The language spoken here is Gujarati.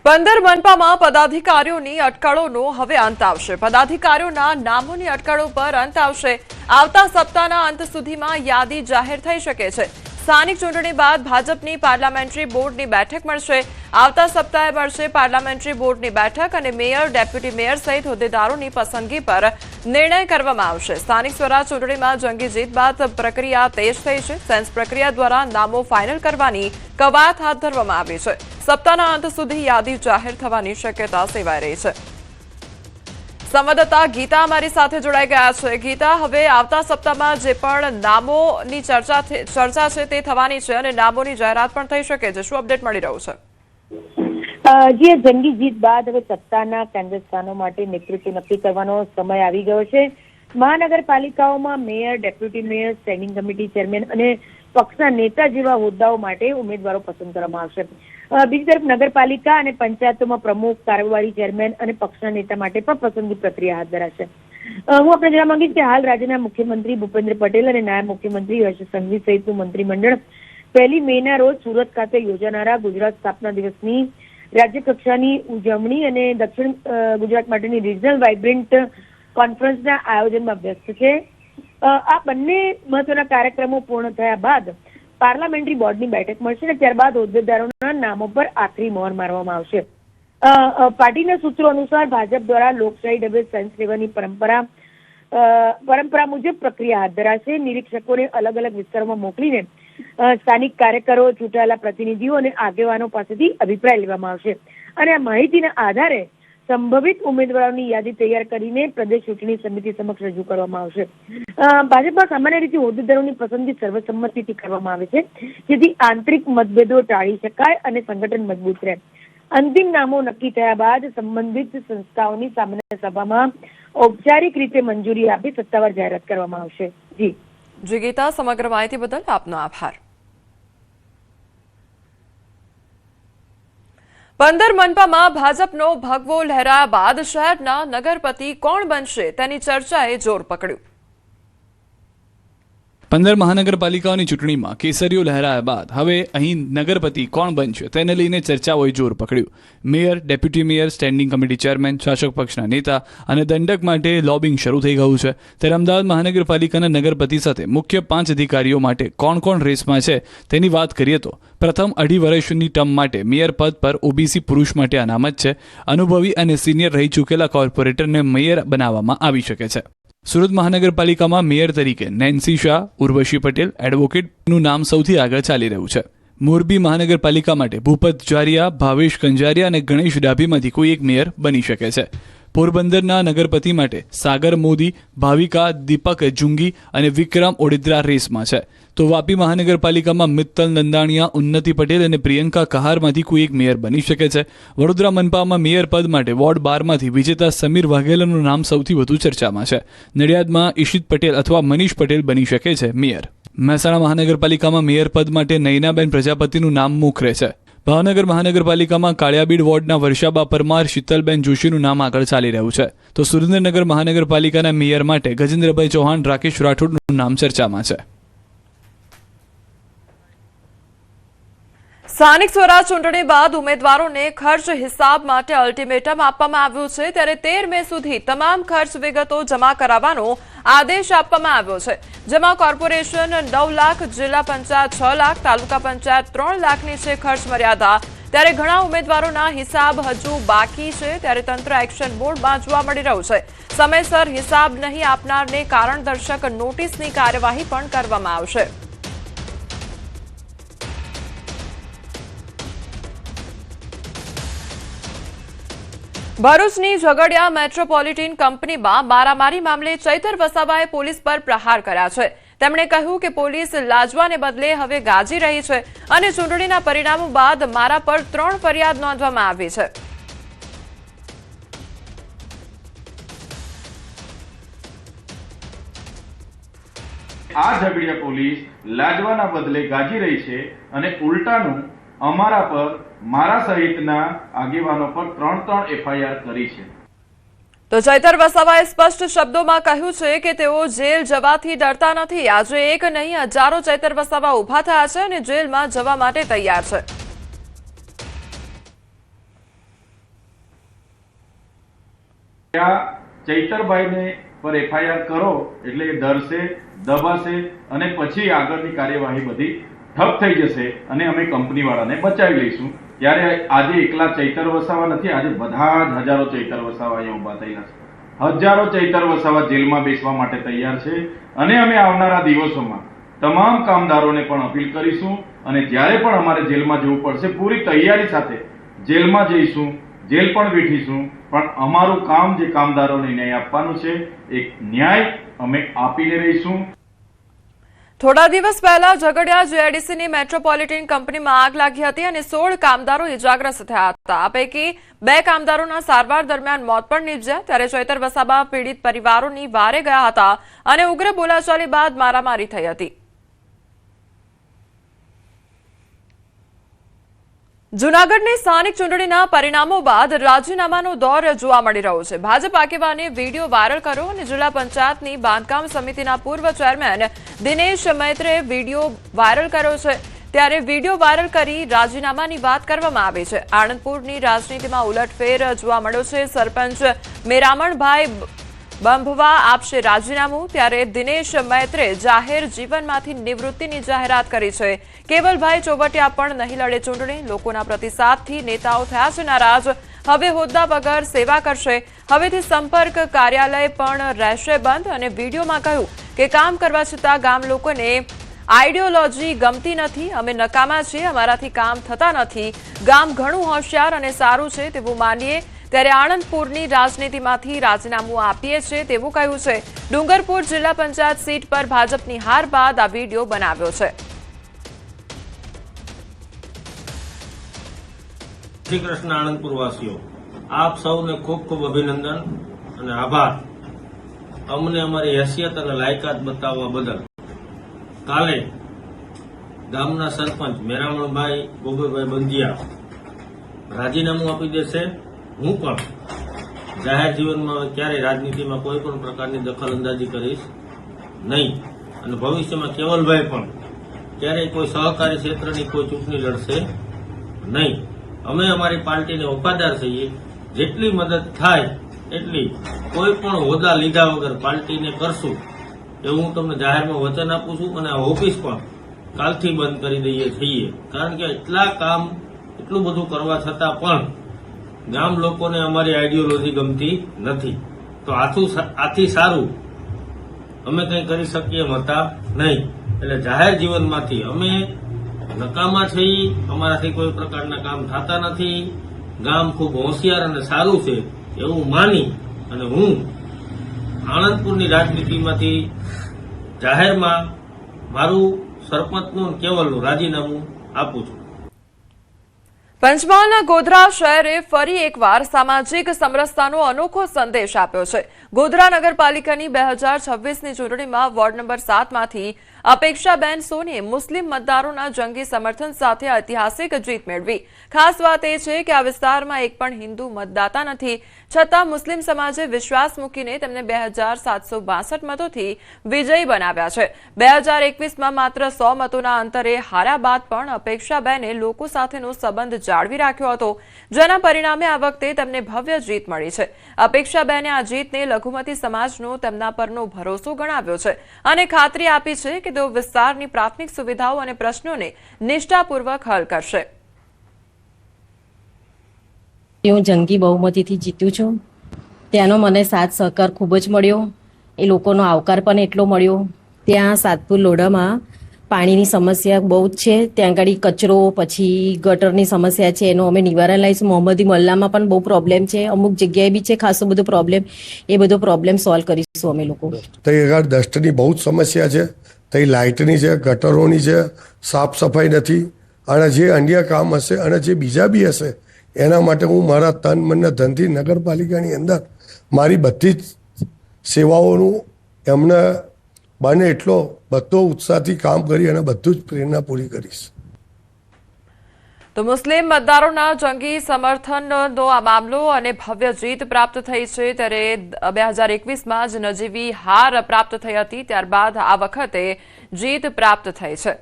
15 મનપામાં પદાધિકારીઓની અટકળોનો હવે અંત આવશે। પદાધિકારીઓના નામોની અટકળો પર અંત આવશે। આવતા સપ્તાહના અંત સુધીમાં યાદી જાહેર થઈ શકે છે। સ્થાનિક ચૂંટણી બાદ ભાજપની પાર્લામેન્ટરી બોર્ડની બેઠક મળશે। આવતા સપ્તાહે મળશે પાર્લામેન્ટરી બોર્ડની બેઠક અને મેયર, ડેપ્યુટી મેયર સહિત હોદ્દેદારોની પસંદગી પર નિર્ણય કરવામાં આવશે। સ્થાનિક સ્વરાજ ચૂંટણીમાં જંગી જીત બાદ પ્રક્રિયા તેજ થઈ છે। સેન્સ પ્રક્રિયા દ્વારા નામો ફાઇનલ કરવાની કવાયત હાથ ધરવામાં આવી છે। સપ્તાહના અંત સુધી યાદી જાહેર થવાની શક્યતા સેવાઈ રહી છે। સંવાદદાતા ગીતા અમારી સાથે જોડાઈ ગયા છે। ગીતા, હવે આવતા સપ્તાહમાં જે પણ નામોની ચર્ચા છે તે થવાની છે અને નામોની જાહેરાત પણ થઈ શકે છે। શું અપડેટ મળી રહ્યું છે? જે જંગી જીત બાદ હવે સત્તાના કેન્દ્ર સ્થાનો માટે નેતૃત્વ નક્કી કરવાનો સમય આવી ગયો છે। મહાનગરપાલિકાઓમાં mayor, deputy mayor, standing committee chairman અને પક્ષના નેતા જેવા હોદ્દાઓ માટે ઉમેદવારો પસંદ કરવામાં આવશે। બીજી તરફ નગરપાલિકા અને પંચાયતોમાં પ્રમુખ, કારોબારી ચેરમેન અને પક્ષના નેતા માટે પણ પસંદગી પ્રક્રિયા હાથ ધરાશે। હું આપણે જણાવવા માંગીશ કે હાલ રાજ્યના મુખ્યમંત્રી ભૂપેન્દ્ર પટેલ અને નાયબ મુખ્યમંત્રી હર્ષ સંઘવી સહિતનું મંત્રીમંડળ 1 મેના રોજ સુરત ખાતે યોજાનારા ગુજરાત સ્થાપના દિવસની રાજ્ય કક્ષાની ઉજવણી અને દક્ષિણ ગુજરાત માટેની રિજનલ વાઇબ્રન્ટ કોન્ફરન્સના આયોજનમાં વ્યસ્ત છે। આ બંને મહત્વના કાર્યક્રમો પૂર્ણ થયા બાદ પાર્લામેન્ટરી બોર્ડની બેઠક મળશે અને ત્યારબાદ હોદ્દેદારોના નામો પર આખરી મોહર મારવામાં આવશે। પાર્ટીના સૂત્રો અનુસાર ભાજપ દ્વારા લોકશાહી ઢબે સેન્સ લેવાની પરંપરા મુજબ પ્રક્રિયા હાથ ધરાશે। નિરીક્ષકોને અલગ અલગ વિસ્તારોમાં મોકલીને સ્થાનિક કાર્યકરો, ચૂંટાયેલા પ્રતિનિધિઓ અને આગેવાનો પાસેથી અભિપ્રાય લેવામાં આવશે અને આ માહિતીના આધારે સંભવિત ઉમેદવારોની યાદી તૈયાર કરીને પ્રદેશ ચૂંટણી સમિતિ સમક્ષ રજૂ કરવામાં આવશે। ભાજપમાં સામાન્ય રીતે હોદ્દેદારોની પસંદગી સર્વસંમતિથી કરવામાં આવે છે, જેથી આંતરિક મતભેદો ટાળી શકાય અને સંગઠન મજબૂત રહે। અંતિમ નામો નક્કી થયા બાદ સંબંધિત સંસ્થાઓની સામાન્ય સભામાં ઔપચારિક રીતે મંજૂરી આપી સત્તાવાર જાહેરાત કરવામાં આવશે। જી ગીતા, સમગ્ર માહિતી બદલ આપનો આભાર। 15 મનપામાં ભાજપનો ભગવો લહેરાયા બાદ શહેરના નગરપતિ કોણ બનશે તેની ચર્ચાએ જોર પકડ્યું। 15 મહાનગરપાલિકાઓની ચૂંટણીમાં કેસરીઓ લહેરાયા બાદ હવે અહીં નગરપતિ કોણ બનશે તેને લઈને ચર્ચાઓએ જોર પકડ્યું। Mayor, deputy mayor, standing committee chairman, શાસક પક્ષના નેતા અને દંડક માટે લોબિંગ શરૂ થઈ ગયું છે। ત્યારે અમદાવાદ મહાનગરપાલિકાના નગરપતિ સાથે મુખ્ય 5 અધિકારીઓ માટે કોણ કોણ રેસમાં છે તેની વાત કરીએ તો પ્રથમ 2.5 વર્ષની ટર્મ માટે મેયર પદ પર ઓબીસી પુરુષ માટે અનામત છે। અનુભવી અને સિનિયર રહી ચૂકેલા કોર્પોરેટરને મેયર બનાવવામાં આવી શકે છે। સુરત મહાનગરપાલિકામાં મેયર તરીકે નેન્સી શાહ, ઉર્વશી પટેલ, એડવોકેટનું નામ સૌથી આગળ ચાલી રહ્યું છે। મોરબી મહાનગરપાલિકા માટે ભૂપત જારિયા, ભાવેશ કંજારિયા અને ગણેશ ડાભીમાંથી કોઈ એક મેયર બની શકે છે। પોરબંદરના નગરપતિ માટે સાગર મોદી, ભાવિકા, દીપક જુંગી અને વિક્રમ ઓડિદ્રા રેસમાં છે। તો વાપી મહાનગરપાલિકામાં મિત્તલ નંદાણીયા, ઉન્નતિ પટેલ અને પ્રિયંકા કહારમાંથી કોઈ એક મેયર બની શકે છે। વડોદરા મનપામાં મેયર પદ માટે વોર્ડ 12માંથી વિજેતા સમીર વાઘેલાનું નામ સૌથી વધુ ચર્ચામાં છે। નડિયાદમાં ઈશિત પટેલ અથવા મનીષ પટેલ બની શકે છે મેયર। મહેસાણા મહાનગરપાલિકામાં મેયર પદ માટે નયનાબેન પ્રજાપતિનું નામ મોખરે છે। ભાવનગર મહાનગરપાલિકામાં કાળિયાબીડ વોર્ડના વર્ષાબા પરમાર, શીતલબેન જોશીનું નામ આગળ ચાલી રહ્યું છે। તો સુરેન્દ્રનગર મહાનગરપાલિકાના મેયર માટે ગજેન્દ્રભાઈ ચૌહાણ, રાકેશ રાઠોડનું નામ ચર્ચામાં છે। સ્થાનિક સ્વરાજ ચૂંટણી બાદ ઉમેદવારોને ખર્ચ હિસાબ માટે અલ્ટિમેટમ આપવામાં આવ્યું છે। ત્યારે 13 મે સુધી તમામ ખર્ચ વિગતો જમા કરાવવાનો આદેશ આપવામાં આવ્યો છે, જેમાં કોર્પોરેશન 9 લાખ, જિલ્લા પંચાયત 6 લાખ, તાલુકા પંચાયત 3 લાખની છે ખર્ચ મર્યાદા। ત્યારે ઘણા ઉમેદવારોના હિસાબ હજુ બાકી છે, ત્યારે તંત્ર એક્શન મોડમાં જોવા મળી રહ્યું છે। સમયસર હિસાબ નહીં આપનારને કારણદર્શક નોટિસની કાર્યવાહી પણ કરવામાં આવશે। ભરૂચની ઝઘડિયા મેટ્રોપોલિટન કંપનીમાં મારામારી મામલે ચૈતર વસાવાએ પોલીસ પર પ્રહાર કર્યા છે। તેમણે કહ્યું કે પોલીસ લાજવાને બદલે હવે ગાજી રહી છે અને ચૂંટણીના પરિણામો બાદ મારા પર 3 ફરિયાદ નોંધવામાં આવી છે। આ ઝઘડિયા પોલીસ લાજવાના બદલે ગાજી રહી છે અને ઉલટાનું અમારા પર, મારા સહિતના આગેવાનો પર 3 એફઆઈઆર કરી છે। તો ચૈતર વસાવાએ સ્પષ્ટ શબ્દોમાં કહ્યું છે કે તેઓ જેલ જવાથી ડરતા નથી। આજે એક નહીં હજારો ચૈતર વસાવા ઉભા થયા છે અને જેલમાં જવા માટે તૈયાર છે। આ ચૈતરભાઈને પર એફઆઈઆર કરો એટલે એ ડરશે, દબાશે અને પછી આગળની કાર્યવાહી બધી ઠપ થઈ જશે અને અમે કંપનીવાળાને બચાવી લઈશું. ત્યારે આજે એકલા ચૈતર વસાવા નથી, આજે બધા જ હજારો ચૈતર વસાવા અહીંયા ઉભા થયેલા છે. હજારો ચૈતર વસાવા જેલમાં બેસવા માટે તૈયાર છે અને અમે આવનારા દિવસોમાં તમામ કામદારોને પણ અપીલ કરીશું અને જ્યારે પણ અમારે જેલમાં જવું પડશે પૂરી તૈયારી સાથે જેલમાં જઈશું, જેલ પણ બેઠીશું, પણ અમારું કામ જે કામદારોને ન્યાય આપવાનું છે એક ન્યાય અમે આપીને રહીશું. થોડા દિવસ પહેલા ઝઘડિયા જેઆઈડીસીની મેટ્રોપોલિટન કંપનીમાં આગ લાગી હતી અને 16 કામદારો ઇજાગ્રસ્ત થયા હતા. આ પૈકી 2 કામદારોના સારવાર દરમિયાન મોત પણ નીપજ્યા. ત્યારે ચૈતર વસાવા પીડિત પરિવારોની વારે ગયા હતા અને ઉગ્ર બોલાચાલી બાદ મારામારી થઈ હતી. જૂનાગઢની સ્થાનિક ચૂંટણીના પરિણામો બાદ રાજીનામાનો દોર જોવા મળી રહ્યો છે. ભાજપ આગેવાને વિડીયો વાયરલ કર્યો અને જિલ્લા પંચાયતની બાંધકામ સમિતિના પૂર્વ ચેરમેન દિનેશ મૈત્રે વિડીયો વાયરલ કર્યો છે. ત્યારે વિડીયો વાયરલ કરી રાજીનામાની વાત કરવામાં આવી છે. આણંદપુરની રાજનીતિમાં ઉલટફેર જોવા મળ્યો છે. સરપંચ મેરામણભાઈ બંભવા આપશે રાજીનામું. ત્યારે દિનેશ મૈત્રે જાહેર જીવનમાંથી નિવૃત્તિની જાહેરાત કરી છે. કેવલભાઈ ચોવટિયા પણ નહીં લડે ચૂંટણી. લોકોના પ્રતિસાદથી નેતાઓ થયા છે નારાજ. હવે હોદ્દા વગર સેવા કરશે. હવેથી સંપર્ક કાર્યાલય પણ રહેશે બંધ. અને વિડીયોમાં કહ્યું કે કામ કરવા છતાં ગામ લોકોને આઈડિયોલોજી ગમતી નથી. અમે નકામા છીએ, અમારાથી કામ થતા નથી. ગામ ઘણું હોશિયાર અને સારું છે તેવું માનીએ. ત્યારે આણંદપુરની રાજનીતિમાંથી રાજીનામું આપીએ છીએ તેવું કહ્યું છે. ડુંગરપુર જિલ્લા પંચાયત સીટ પર ભાજપની હાર બાદ આ વિડીયો બનાવ્યો છે. શ્રી કૃષ્ણ આણંદપુર વાસીઓ, આપ સૌને ખૂબ ખૂબ અભિનંદન અને આભાર અમને અમારી હેસિયત અને લાયકાત બતાવવા બદલ. કાલે ગામના સરપંચ મેરામણભાઈ ગોગરભાઈ બંધિયા રાજીનામું આપી દેશે. હું પણ જાહેર જીવનમાં ક્યારેય રાજનીતિમાં કોઈ પણ પ્રકારની દખલઅંદાજી કરીશ નહીં અને ભવિષ્યમાં કેવલભાઈ પણ ક્યારેય કોઈ સહકારી ક્ષેત્રની કોઈ ચૂંટણી લડશે નહીં. અમે અમારી પાર્ટીને વફાદાર છીએ. જેટલી મદદ થાય એટલી કોઈ પણ હોદ્દા લીધા વગર પાર્ટીને કરશું એવું હું તમને જાહેરમાં વચન આપું છું. અને આ ઓફિસ પણ કાલથી બંધ કરી દઈએ છીએ, કારણ કે એટલા કામ એટલું બધું કરવા છતાં પણ ગામ લોકોને અમારી આઈડિયોલોજી ગમતી નથી. તો આથી સારું અમે કંઈ કરી શકીએ એમ હતા નહીં. એટલે જાહેર જીવનમાંથી અમે નકામા છીએ, અમારાથી કોઈ પ્રકારના કામ થતા નથી. ગામ ખૂબ હોશિયાર અને સારું છે એવું માની અને હું આણંદપુરની રાજનીતિમાંથી જાહેરમાં મારું સરપંચનું અને કેવલનું રાજીનામું આપું છું. પંચમહાલના ગોધરા શહેરે ફરી એકવાર સામાજિક સમરસતાનો અનોખો સંદેશ આપ્યો છે. ગોધરા નગરપાલિકાની 2026ની ચૂંટણીમાં વોર્ડ નંબર 7માંથી અપેક્ષાબેન સોનીએ મુસ્લિમ મતદારોના જંગી સમર્થન સાથે ઐતિહાસિક જીત મેળવી. ખાસ વાત એ છે કે આ વિસ્તારમાં એક પણ હિન્દુ મતદાતા નથી, છતાં મુસ્લિમ સમાજે વિશ્વાસ મૂકીને તેમને 2762 મતોથી વિજયી બનાવ્યા છે. 2021માં માત્ર 100 મતોના અંતરે હાર્યા બાદ પણ અપેક્ષાબેને લોકો સાથેનો સંબંધ જાળવી રાખ્યો હતો, જેના પરિણામે આ વખતે તેમને ભવ્ય જીત મળી છે. અપેક્ષાબેને આ જીતને લઘુમતી સમાજનો તેમના પરનો ભરોસો ગણાવ્યો છે અને ખાતરી આપી છે કે તેઓ વિસ્તારની પ્રાથમિક સુવિધાઓ અને પ્રશ્નોને નિષ્ઠાપૂર્વક હલ કરશે. હું જંગી બહુમતીથી જીત્યું છું. ત્યાંનો મને સાથ સહકાર ખૂબ જ મળ્યો. એ લોકોનો આવકાર પણ એટલો મળ્યો. ત્યાં સાતપુર લોઢામાં પાણીની સમસ્યા બહુ જ છે. ત્યાં આગળ કચરો પછી ગટરની સમસ્યા છે, એનું અમે નિવારણ લાવીશું. મોહમ્મદી મલ્લામાં પણ બહુ પ્રોબ્લેમ છે, અમુક જગ્યાએ બી છે ખાસો બધો પ્રોબ્લેમ. એ બધો પ્રોબ્લેમ સોલ્વ કરીશું અમે લોકો. ત્યાં આગળ ડસ્ટની બહુ જ સમસ્યા છે, ત્યાં લાઇટની છે, ગટરોની છે, સાફ સફાઈ નથી. અને જે અન્ય કામ હશે અને જે બીજા બી હશે એના માટે હું મારા તન મનના ધનથી નગરપાલિકાની અંદર મારી બધી જ સેવાઓનું એમને બને એટલો બધો ઉત્સાહથી કામ કરી અને બધું જ પ્રેરણા પૂરી કરીશ. તો મુસ્લિમ મતદારોના જંગી સમર્થનનો આ મામલો અને ભવ્ય જીત પ્રાપ્ત થઈ છે. ત્યારે 2021માં જ નજીવી હાર પ્રાપ્ત થઈ હતી, ત્યારબાદ આ વખતે જીત પ્રાપ્ત થઈ છે.